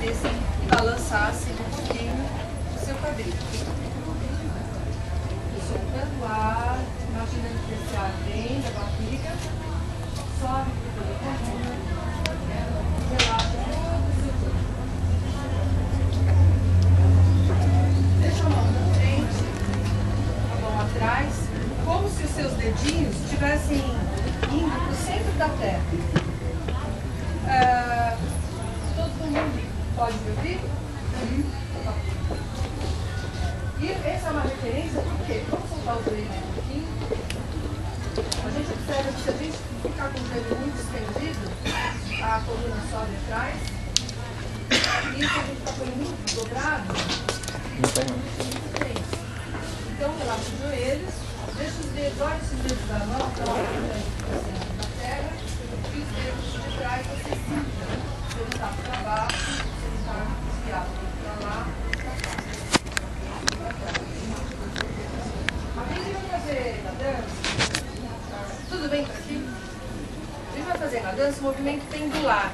batessem e balançassem um pouquinho o seu quadril. Soltando o ar, imaginando que esse ar vem da barriga, sobe por toda a coluna, relaxa todo o seu corpo. Deixa a mão na frente, a mão atrás, como se os seus dedinhos estivessem indo para o centro da terra. Todo mundo pode me ouvir? E essa é uma referência porque, vamos soltar o joelho um pouquinho. A gente observa que se a gente ficar com o joelho muito estendido, a coluna sobe atrás. E se a gente está com ele muito dobrado, fica muito tenso. Então, relaxa os joelhos, deixa os dedos, olha esses dedos da mão, estão apontando para o centro da terra, e os dedos de trás você sinta. Se ele está para baixo, se ele está desviado para lá, para cá. Alguém vai fazer na dança? Tudo bem por aqui? A gente vai fazer na dança um movimento pendular,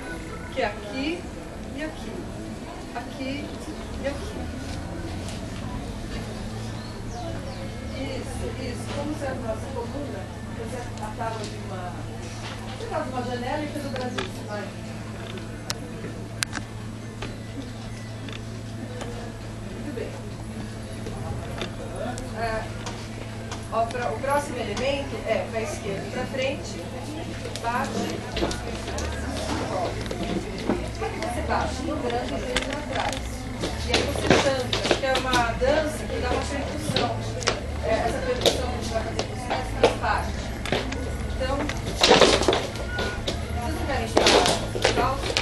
que é aqui e aqui. Aqui e aqui. Isso. Como se a nossa coluna fosse a tábua de uma... Você está de uma janela e fez o Brasil. Vai. Muito bem. O próximo elemento é o pé esquerdo para frente, bate, como é que você bate? Dobrando o joelho para trás. E aí você tanca, que é uma dança que dá uma percussão. Essa percussão que a gente vai fazer com os pés faz parte. Então, vocês não querem tirar a calça?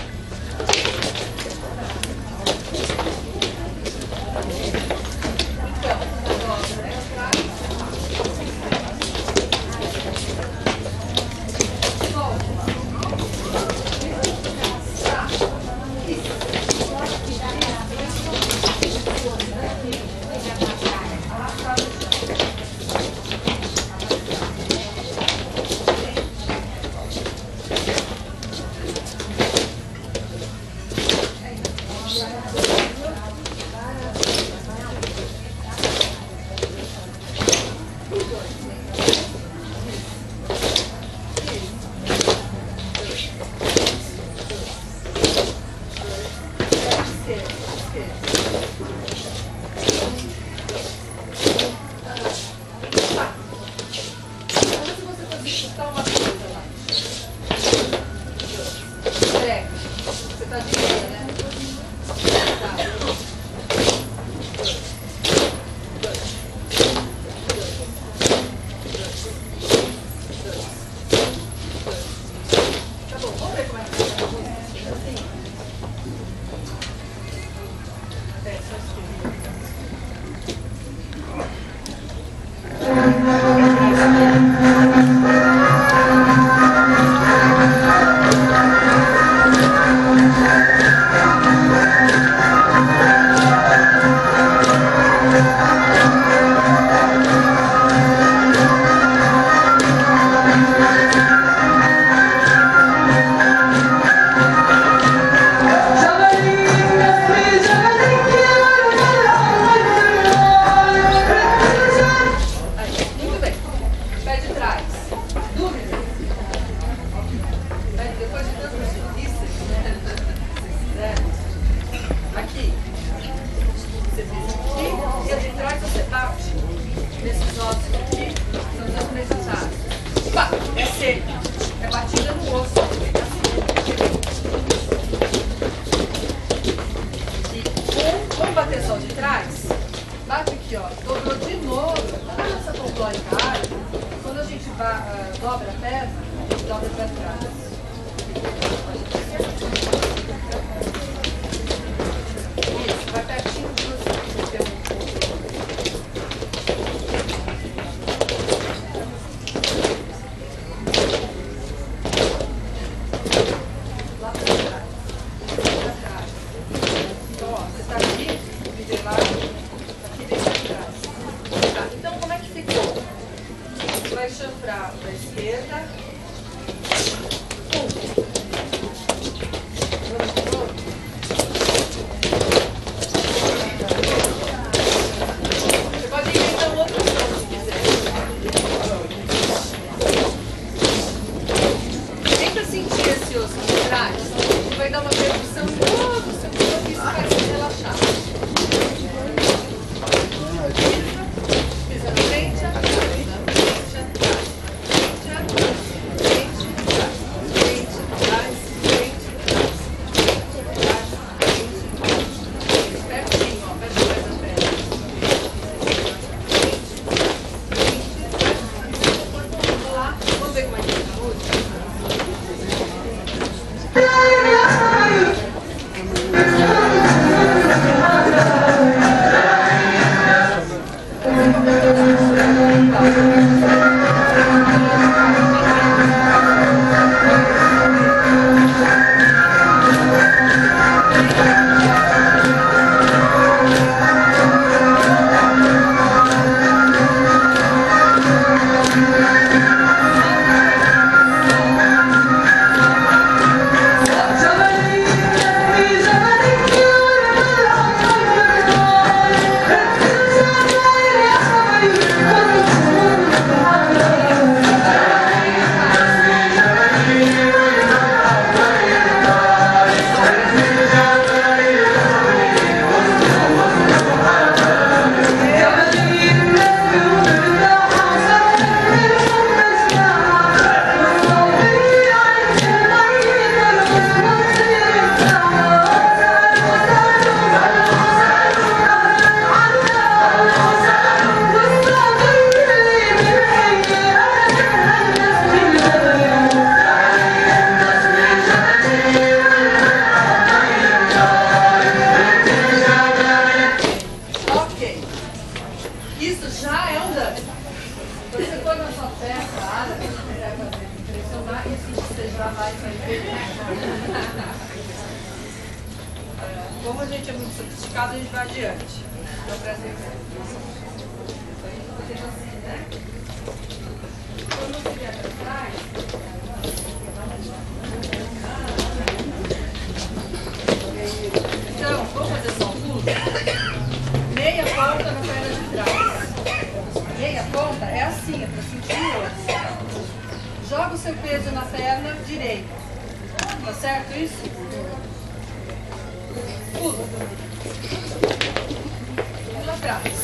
Dobra a perna, dobra para trás. Isso, vai pertinho de você. Lá para trás. Para trás. Então, ó, você está aqui, nivelado, aqui dentro para trás. Tá, então, como é que ficou? Você vai chanfrar para a esquerda. os trás, você vai dar uma percussão em todo o seu corpo e isso vai se relaxar. Pisa na frente, atrás, na frente, atrás, frente, atrás, frente, atrás, frente, atrás, frente, atrás, frente, pertinho, ó, fecha mais a perna. Vamos lá, vamos ver como é que fica a música. Isso já é um dano. Se você for na sua festa árabe, você vai fazer impressionar, isso você já vai fazer. Como a gente é muito sofisticado, a gente vai adiante. Então, presta atenção. Assim, né? Quando você vier para trás, então, vamos fazer só um pulo? Meia ponta na perna de trás. Meia ponta é assim, é para sentir o osso. Joga o seu peso na perna direita. Tá certo isso? Pula. Pula atrás.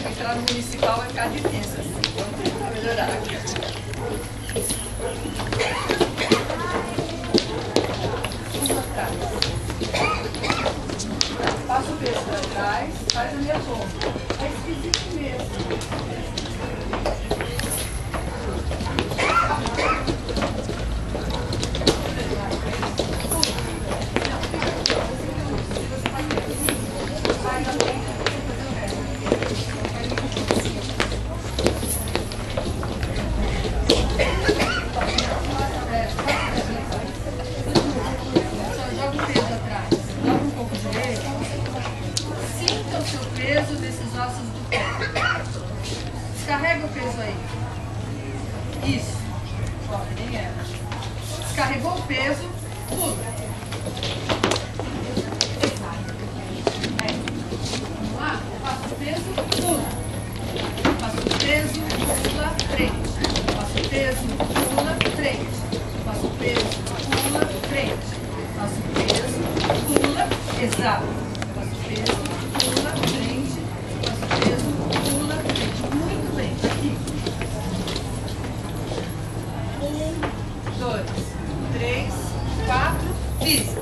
Entrar no municipal vai ficar difícil assim. Vamos tentar melhorar aqui. Pula atrás. Passa o peso para trás, faz a minha ponta. É esquisito mesmo. Descarrega o peso aí. Isso. Ó, nem é. Descarregou o peso, pula. Vamos lá? Passa o peso, pula. Passa o peso, pula, frente. Passa o peso, pula, frente. Passa o peso, pula, frente. Passa o peso, pula, exato. Passa o peso, pula, frente. Passa o peso, pula, frente. Muito bem, aqui. 1, 2, 3, 4, pisa.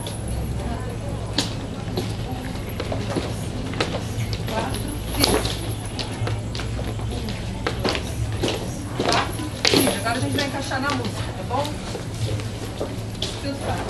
4, pisa. 4, pisa. Agora a gente vai encaixar na música, tá bom? Filtrar.